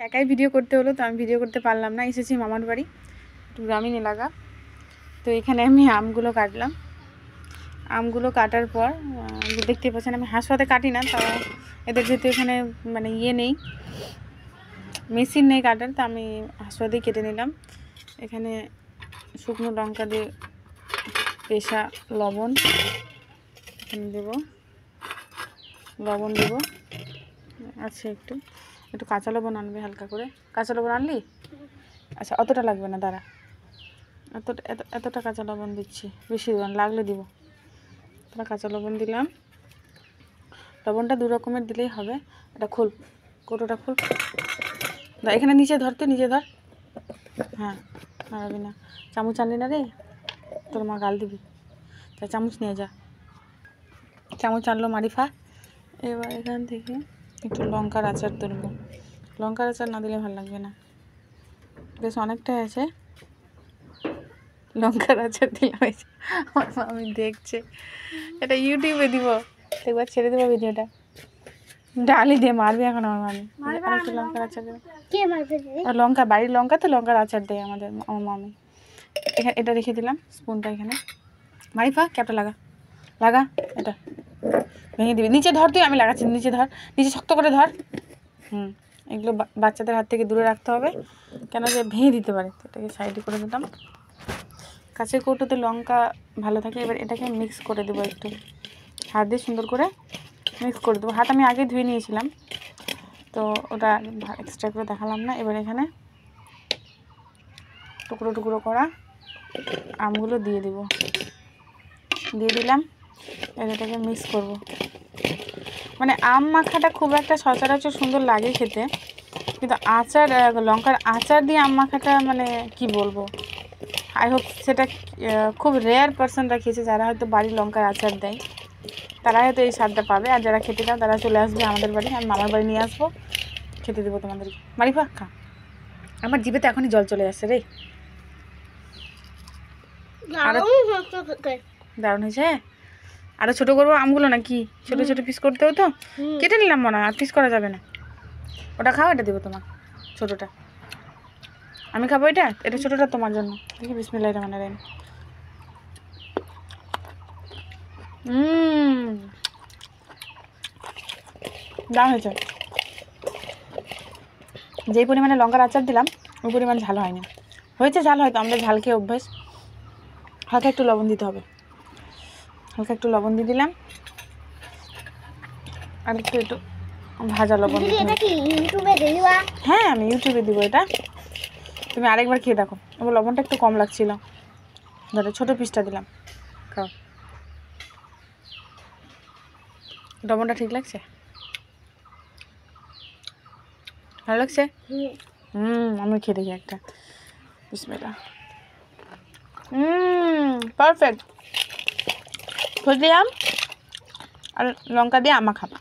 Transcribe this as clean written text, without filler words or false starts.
একাই ভিডিও করতে হলো, তো আমি ভিডিও করতে পারলাম না। এসেছি মামার বাড়ি, একটু গ্রামীণ এলাকা। তো এখানে আমি আমগুলো কাটলাম। আমগুলো কাটার পর দেখতে পাচ্ছেন আমি হাঁসপাতে কাটি না, তাও এদের যেহেতু এখানে মানে নেই, মেশিন নেই কাটার, তো আমি হাঁসপাতেই কেটে নিলাম। এখানে শুকনো লঙ্কা দিয়ে পেশা লবণ এখানে দেবো, লবণ দেবো আছে, একটু একটু কাঁচা লবণ আনবে হালকা করে। কাঁচা লবণ আনলি? আচ্ছা, অতটা লাগবে না, দাঁড়া। এতটা কাঁচা লবণ দিচ্ছি, বেশি দেবো না, লাগলে দিব। এতটা কাঁচা লবণ দিলাম। লবণটা 2 রকমের দিলেই হবে। এটা খোল, কৌটোটা খোল। এখানে নিচে ধরতে, নিচে ধর। হ্যাঁ, মারাবি না। চামচ আনলি না রে, তোর মা গাল দিবি। তা চামচ নিয়ে যা। চামচ আনলো মারিফা। এবার এখান থেকে একটু লঙ্কার আচার তুলবো। লঙ্কার আচার না দিলে ভালো লাগবে না, বেশ অনেকটাই আছে। লঙ্কার আচার দিলাম, হয়েছে। আমার মামি দেখছে, এটা ইউটিউবে দিব, একবার ছেড়ে দেবো ভিডিওটা। ডালি দিয়ে মারবি এখন আমার মামি। একটু লঙ্কার আচার দেবে, লঙ্কা, বাড়ির লঙ্কা তো, লঙ্কার আচার দেয় আমার মামি। এখানে এটা রেখে দিলাম, স্পুনটা এখানে। মারিফা ক্যাপটা লাগা, লাগা, এটা ভেঙে দিবি। নিচে ধর তুই, আমি লাগাচ্ছি, নিচে ধর, নিচে শক্ত করে ধর। এগুলো বাচ্চাদের হাত থেকে দূরে রাখতে হবে, কেন যে ভেঙে দিতে পারে। এটাকে সাইডে করে দিলাম। কাছের কৌটোতে লঙ্কা ভালো থাকে। এবার এটাকে মিক্স করে দেবো, একটু হাত দিয়ে সুন্দর করে মিক্স করে দেবো। হাত আমি আগে ধুয়ে নিয়েছিলাম, তো ওটা এক্সট্রা করে দেখালাম না। এবার এখানে টুকরো টুকরো করা আমগুলো দিয়ে দিব, দিয়ে দিলাম। এটাকে মিক্স করব। মানে আম মাখাটা খুব একটা সচরাচর সুন্দর লাগে খেতে, কিন্তু আচার, লঙ্কার আচার দিয়ে আম মাখাটা মানে কি বলবো, আই হোপ সেটা খুব রেয়ার পার্সনরা খেয়েছে, যারা হয়তো বাড়ির লঙ্কার আচার দেয় তারা হয়তো এই স্বাদটা পাবে। আর যারা খেতে চাও তারা চলে আসবে আমাদের বাড়ি, আমি মামার বাড়ি নিয়ে আসবো, খেতে দেবো তোমাদেরকে। মারিফা খা। আমার জিভে তো এখনই জল চলে আসছে রে। দারুণ হয়েছে। আরো ছোট করবো আমগুলো নাকি? ছোট ছোট পিস করতে হতো, কেটে নিলাম মনে হয়, আর পিস করা যাবে না। ওটা খাও, এটা দেবো তোমার, ছোটটা আমি খাবো। এটা ছোটটা তোমার জন্য। দেখি, বিসমিল্লাহির রহমানির রহিম। দাম হয়েছে। যেই পরিমাণে লঙ্কার আচার দিলাম ওই পরিমাণ ঝাল হয়নি। হয়েছে ঝাল, হয়তো আমাদের ঝাল খেয়ে অভ্যাস। হালকা একটু লবণ দিতে হবে, হালকা একটু লবণ দিয়ে দিলাম, আর একটু একটু ভাজা লবণ দিতে হবে। হ্যাঁ, আমি ইউটিউবে দিব এটা, তুমি আরেকবার খেয়ে দেখো। এবার লবণটা একটু কম লাগছিল, ধরো ছোটো পিসটা দিলাম, খাও। লবণটা ঠিক লাগছে? ভালো লাগছে? আমি খেয়ে দেখি একটা। বিসমিল্লাহ। পারফেক্ট। ফজলি আম আর লঙ্কা দিয়ে আমা খাবা।